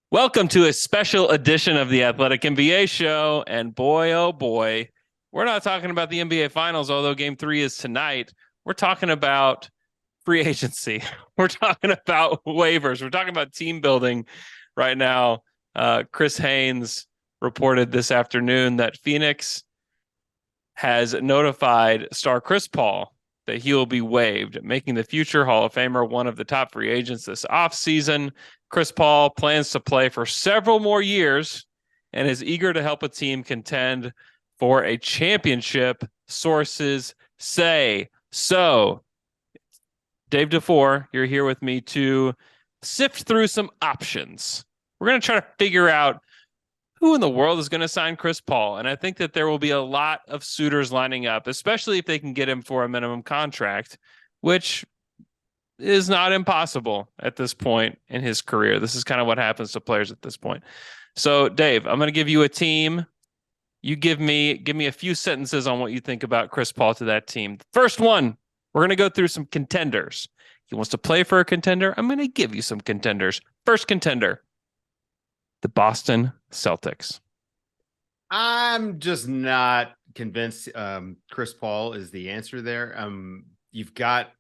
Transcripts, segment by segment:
Welcome to a special edition of the Athletic NBA show. And boy, oh boy, we're not talking about the NBA Finals, although game three is tonight. We're talking about free agency. We're talking about waivers. We're talking about team building right now. Chris Haynes reported this afternoon that Phoenix has notified star Chris Paul that he will be waived, making the future Hall of Famer one of the top free agents this offseason. Chris Paul plans to play for several more years and is eager to help a team contend for a championship, sources say. So, Dave DeFore, you're here with me to sift through some options. We're going to try to figure out who in the world is going to sign Chris Paul? And I think that there will be a lot of suitors lining up, especially if they can get him for a minimum contract, which is not impossible at this point in his career. This is kind of what happens to players at this point. So, Dave, I'm going to give you a team. You give me a few sentences on what you think about Chris Paul to that team. First one, we're going to go through some contenders. He wants to play for a contender. I'm going to give you some contenders. First contender, the Boston Celtics. I'm just not convinced Chris Paul is the answer there. You've got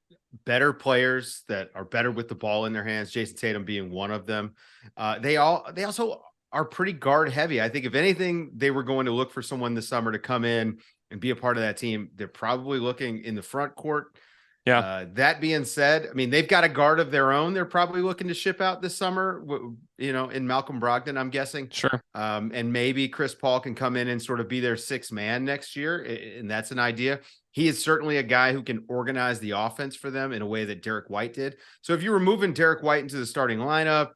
better players that are better with the ball in their hands, Jason Tatum being one of them. They also are pretty guard heavy. I think if anything, they were going to look for someone this summer to come in and be a part of that team. They're probably looking in the front court. Yeah. That being said, I mean, they've got a guard of their own. They're probably looking to ship out this summer, in Malcolm Brogdon, I'm guessing. Sure. And maybe Chris Paul can come in and sort of be their sixth man next year. And that's an idea. He is certainly a guy who can organize the offense for them in a way that Derek White did. So if you were moving Derek White into the starting lineup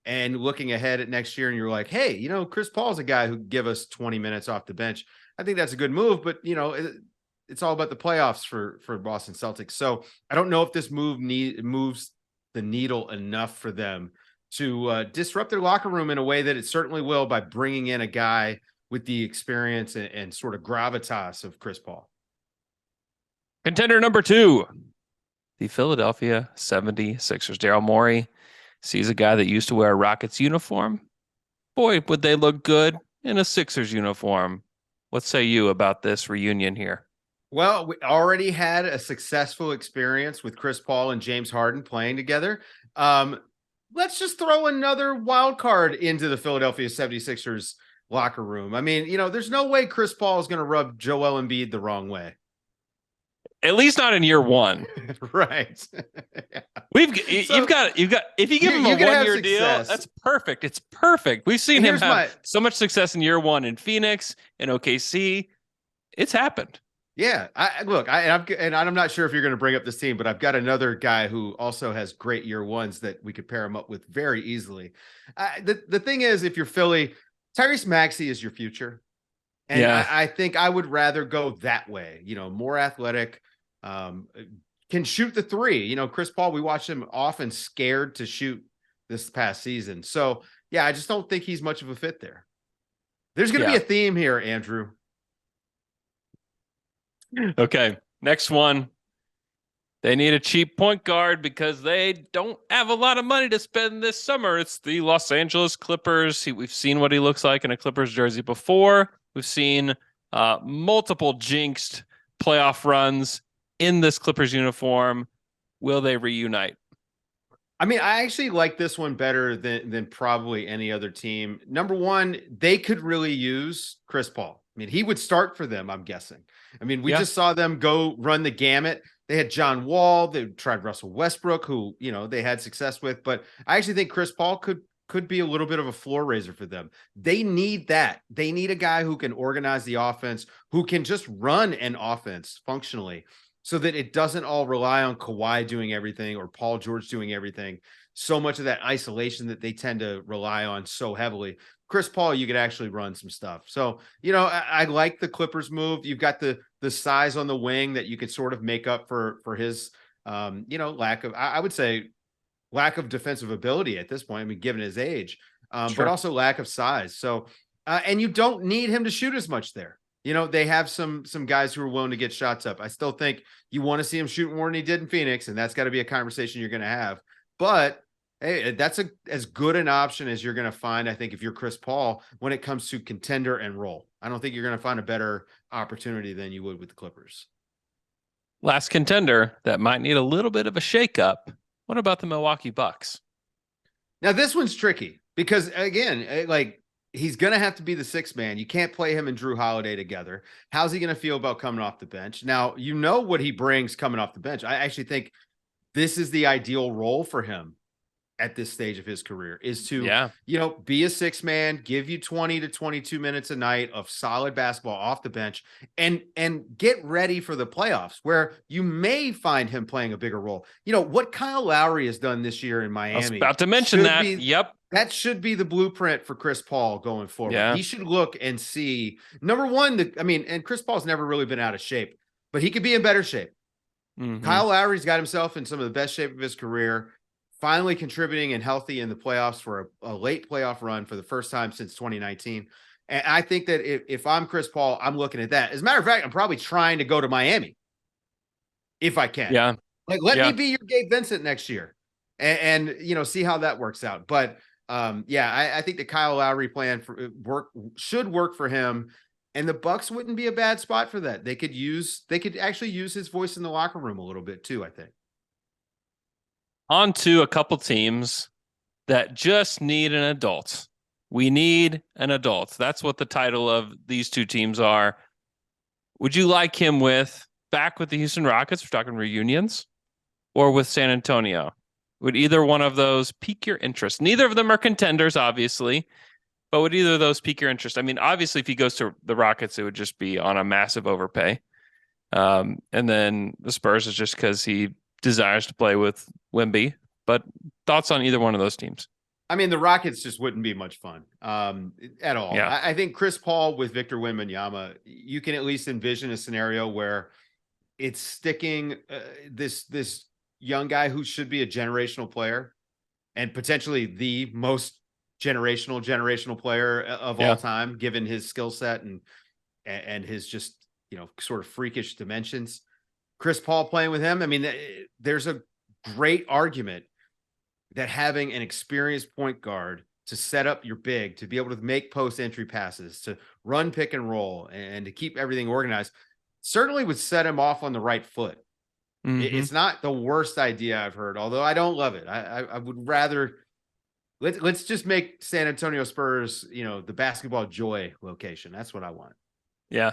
and looking ahead at next year and you're like, hey, Chris Paul's a guy who can give us 20 minutes off the bench, I think that's a good move. But, it's all about the playoffs for Boston Celtics. So I don't know if this move moves the needle enough for them to disrupt their locker room in a way that it certainly will by bringing in a guy with the experience and sort of gravitas of Chris Paul. Contender number two, the Philadelphia 76ers. Daryl Morey sees a guy that used to wear a Rockets uniform. Boy, would they look good in a Sixers uniform. What say you about this reunion here? Well, we already had a successful experience with Chris Paul and James Harden playing together. Let's just throw another wild card into the Philadelphia 76ers locker room. I mean, there's no way Chris Paul is going to rub Joel Embiid the wrong way. At least not in year one. Right. You've got if you give him a 1-year deal, that's perfect. It's perfect. We've seen him have so much success in year one in Phoenix and OKC. It's happened. Yeah, I'm not sure if you're going to bring up this team, but I've got another guy who also has great year ones that we could pair him up with very easily. The thing is, if you're Philly, Tyrese Maxey is your future. And yeah. I think I would rather go that way, more athletic, can shoot the three. Chris Paul, we watched him often scared to shoot this past season. So, yeah, I just don't think he's much of a fit there. There's going to be a theme here, Andrew. Okay, next one. They need a cheap point guard because they don't have a lot of money to spend this summer. It's the Los Angeles Clippers. We've seen what he looks like in a Clippers jersey before. We've seen multiple jinxed playoff runs in this Clippers uniform. Will they reunite? I mean, I actually like this one better than probably any other team. Number one, they could really use Chris Paul. I mean, he would start for them, I'm guessing. I mean, we just saw them go run the gamut. They had John Wall. They tried Russell Westbrook, who, they had success with. But I actually think Chris Paul could be a little bit of a floor raiser for them. They need that. They need a guy who can organize the offense, who can just run an offense functionally so that it doesn't all rely on Kawhi doing everything or Paul George doing everything. So much of that isolation that they tend to rely on so heavily. Chris Paul, you could actually run some stuff. So, I like the Clippers move. You've got the size on the wing that you could sort of make up for his, lack of, I would say, lack of defensive ability at this point. I mean, given his age, but also lack of size. So, and you don't need him to shoot as much there. They have some guys who are willing to get shots up. I still think you want to see him shoot more than he did in Phoenix, and that's got to be a conversation you're going to have. But Hey, that's as good an option as you're going to find, I think, if you're Chris Paul when it comes to contender and role. I don't think you're going to find a better opportunity than you would with the Clippers. Last contender that might need a little bit of a shakeup. What about the Milwaukee Bucks? Now, this one's tricky because, again, like he's going to have to be the sixth man. You can't play him and Drew Holiday together. How's he going to feel about coming off the bench? Now, you know what he brings coming off the bench. I actually think this is the ideal role for him at this stage of his career is to, be a six man, give you 20 to 22 minutes a night of solid basketball off the bench and get ready for the playoffs where you may find him playing a bigger role. What Kyle Lowry has done this year in Miami. I was about to mention that. Yep. That should be the blueprint for Chris Paul going forward. Yeah. He should look and see, number one, and Chris Paul's never really been out of shape, but he could be in better shape. Mm-hmm. Kyle Lowry's got himself in some of the best shape of his career, finally contributing and healthy in the playoffs for a late playoff run for the first time since 2019. And I think that if I'm Chris Paul, I'm looking at that. As a matter of fact, I'm probably trying to go to Miami if I can. Yeah. Like, let me be your Gabe Vincent next year and see how that works out. But I think the Kyle Lowry plan should work for him. And the Bucks wouldn't be a bad spot for that. They could actually use his voice in the locker room a little bit too, I think. On to a couple teams that just need an adult. We need an adult. That's what the title of these two teams are. Would you like him back with the Houston Rockets? We're talking reunions, or with San Antonio? Would either one of those pique your interest? Neither of them are contenders, obviously, but would either of those pique your interest? I mean, obviously, if he goes to the Rockets, it would just be on a massive overpay. And then the Spurs is just because he desires to play with Wemby. But thoughts on either one of those teams? I mean, the Rockets just wouldn't be much fun at all. Yeah. I think Chris Paul with Victor Wembanyama, you can at least envision a scenario where it's sticking this young guy who should be a generational player and potentially the most generational player of all time, given his skill set and his just, sort of freakish dimensions. Chris Paul playing with him. I mean, there's a great argument that having an experienced point guard to set up your big, to be able to make post entry passes, to run pick and roll, and to keep everything organized certainly would set him off on the right foot. Mm-hmm. It's not the worst idea I've heard, although I don't love it. I would rather let's just make San Antonio Spurs, the basketball joy location. That's what I want. Yeah.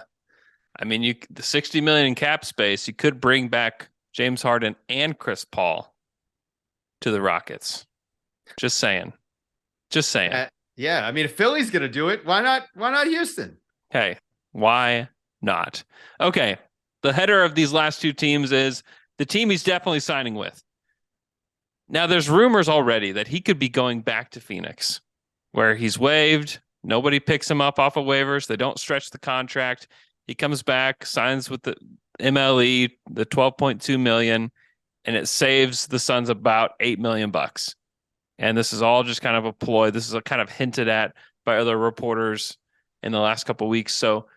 I mean, the $60 million in cap space, you could bring back James Harden and Chris Paul to the Rockets. Just saying. Yeah. I mean, if Philly's going to do it, why not Houston? Hey, why not? Okay. The header of these last two teams is the team he's definitely signing with. Now, there's rumors already that he could be going back to Phoenix, where he's waived. Nobody picks him up off of waivers. They don't stretch the contract. He comes back, signs with the MLE, the $12.2 million, and it saves the Suns about $8 million. And this is all just kind of a ploy. This is kind of hinted at by other reporters in the last couple of weeks. So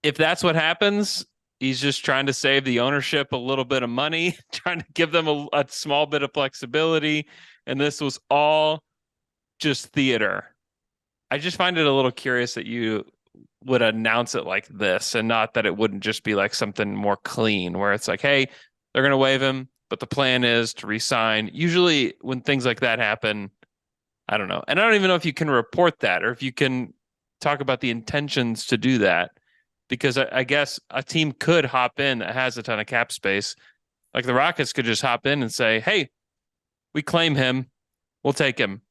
if that's what happens, he's just trying to save the ownership a little bit of money, trying to give them a small bit of flexibility. And this was all just theater. I just find it a little curious that you would announce it like this and not that it wouldn't just be like something more clean where it's like, hey, they're going to waive him, but the plan is to re-sign. Usually when things like that happen, I don't know. And I don't even know if you can report that or if you can talk about the intentions to do that, because I guess a team could hop in that has a ton of cap space. Like the Rockets could just hop in and say, hey, we claim him. We'll take him.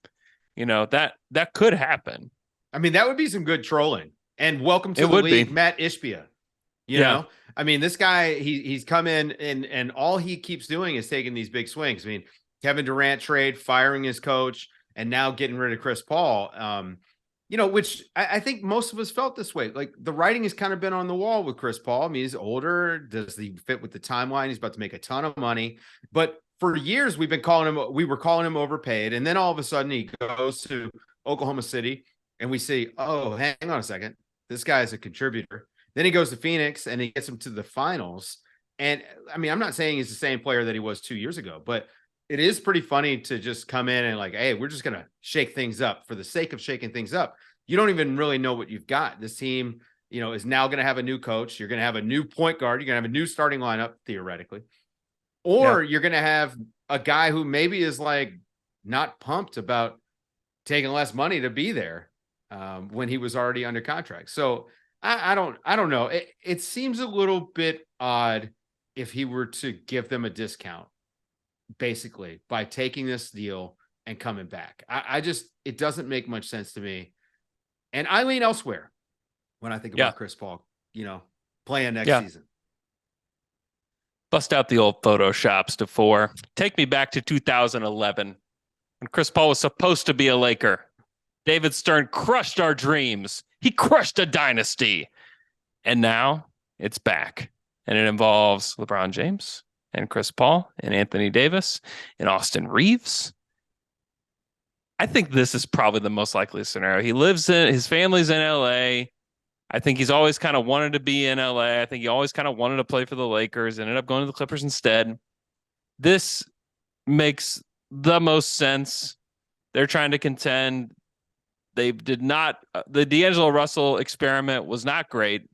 That could happen. I mean, that would be some good trolling. And welcome to the league, Matt Ishbia. You know, I mean, this guy, he's come in and all he keeps doing is taking these big swings. I mean, Kevin Durant trade, firing his coach, and now getting rid of Chris Paul. Which I think most of us felt this way. Like the writing has kind of been on the wall with Chris Paul. I mean, he's older. Does he fit with the timeline? He's about to make a ton of money. But for years, we were calling him overpaid. And then all of a sudden he goes to Oklahoma City and we say, oh, hang on a second. This guy is a contributor. Then he goes to Phoenix and he gets him to the finals. And I mean, I'm not saying he's the same player that he was 2 years ago, but it is pretty funny to just come in and like, hey, we're just going to shake things up for the sake of shaking things up. You don't even really know what you've got. This team, is now going to have a new coach. You're going to have a new point guard. You're going to have a new starting lineup, theoretically. Or you're going to have a guy who maybe is like not pumped about taking less money to be there when he was already under contract. So I don't know. It seems a little bit odd if he were to give them a discount, basically, by taking this deal and coming back. It doesn't make much sense to me. And I lean elsewhere when I think about Chris Paul, playing next season. Bust out the old Photoshops to 4. Take me back to 2011 when Chris Paul was supposed to be a Laker. David Stern crushed our dreams. He crushed a dynasty. And now it's back. And it involves LeBron James and Chris Paul and Anthony Davis and Austin Reeves. I think this is probably the most likely scenario. His family's in LA. I think he's always kind of wanted to be in LA. I think he always kind of wanted to play for the Lakers, ended up going to the Clippers instead. This makes the most sense. They're trying to contend. They did not, the D'Angelo Russell experiment was not great.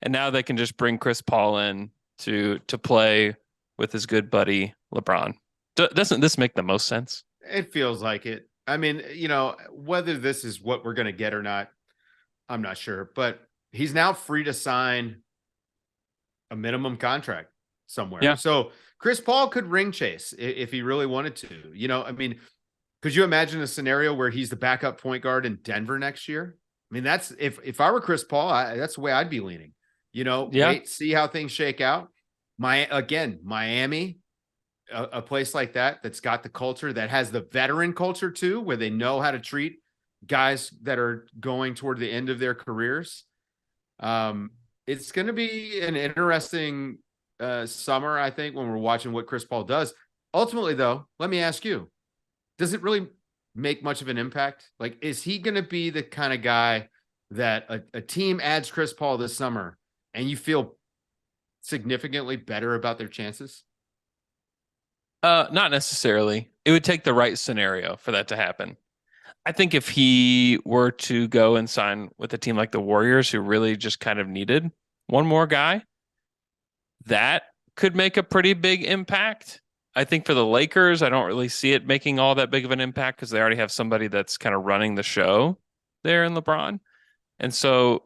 And now they can just bring Chris Paul in to play with his good buddy LeBron. Doesn't this make the most sense? It feels like it. I mean, whether this is what we're going to get or not, I'm not sure, but he's now free to sign a minimum contract somewhere. Yeah. So Chris Paul could ring chase if he really wanted to. I mean, could you imagine a scenario where he's the backup point guard in Denver next year? I mean, that's if I were Chris Paul, that's the way I'd be leaning. Wait, see how things shake out. Miami, a place like that's got the culture, that has the veteran culture too, where they know how to treat guys that are going toward the end of their careers. It's going to be an interesting summer, I think, when we're watching what Chris Paul does. Ultimately, though, let me ask you, does it really make much of an impact? Like, is he going to be the kind of guy that a team adds Chris Paul this summer and you feel significantly better about their chances? Not necessarily. It would take the right scenario for that to happen. I think if he were to go and sign with a team like the Warriors, who really just kind of needed one more guy, that could make a pretty big impact. I think for the Lakers, I don't really see it making all that big of an impact because they already have somebody that's kind of running the show there in LeBron. And so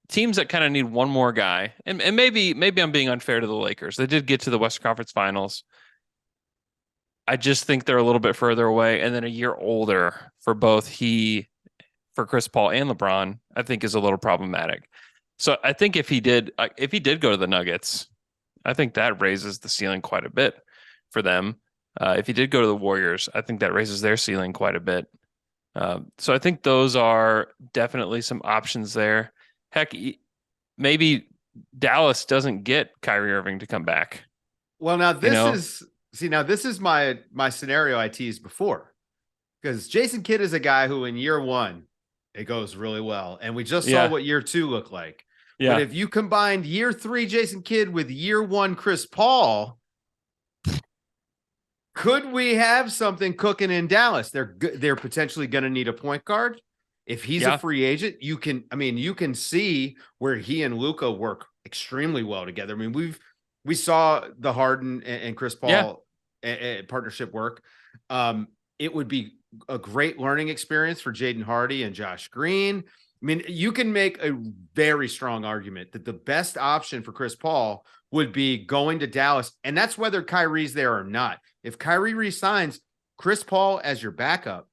teams that kind of need one more guy, and maybe I'm being unfair to the Lakers. They did get to the Western Conference Finals. I just think they're a little bit further away, and then a year older for for Chris Paul and LeBron, I think is a little problematic. So I think if he did go to the Nuggets, I think that raises the ceiling quite a bit for them. If he did go to the Warriors, I think that raises their ceiling quite a bit. So I think those are definitely some options there. Heck, maybe Dallas doesn't get Kyrie Irving to come back. Well, now this is my scenario I teased before, because Jason Kidd is a guy who in year one, it goes really well. And we just saw what year 2 looked like. Yeah. But if you combined year 3 Jason Kidd with year 1 Chris Paul, could we have something cooking in Dallas? They're potentially going to need a point guard. If he's a free agent, you can see where he and Luka work extremely well together. I mean, we saw the Harden and Chris Paul partnership work. It would be a great learning experience for Jaden Hardy and Josh Green. I mean, you can make a very strong argument that the best option for Chris Paul would be going to Dallas, and that's whether Kyrie's there or not. If Kyrie resigns, Chris Paul as your backup,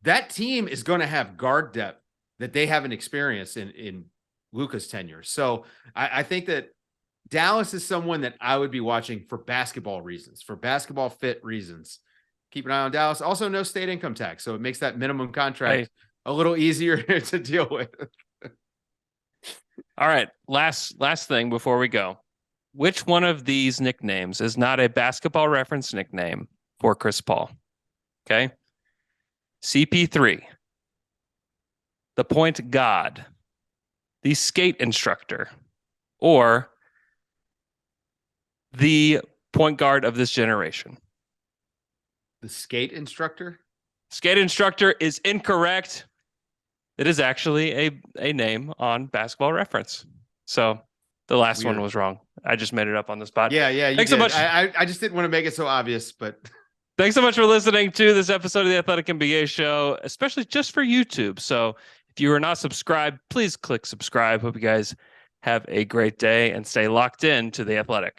that team is going to have guard depth that they haven't experienced in Luka's tenure. So I think that Dallas is someone that I would be watching for basketball reasons, for basketball fit reasons. Keep an eye on Dallas. Also, no state income tax, so it makes that minimum contract a little easier to deal with. All right, last thing before we go. Which one of these nicknames is not a basketball reference nickname for Chris Paul? Okay. CP3, the point god, the skate instructor, or the point guard of this generation. The skate instructor? Skate instructor is incorrect. It is actually a name on Basketball Reference. So the last one was wrong. I just made it up on the spot. Yeah. Thanks so much. I just didn't want to make it so obvious, but thanks so much for listening to this episode of the Athletic NBA Show, especially just for YouTube. So if you are not subscribed, please click subscribe. Hope you guys have a great day and stay locked in to the Athletic.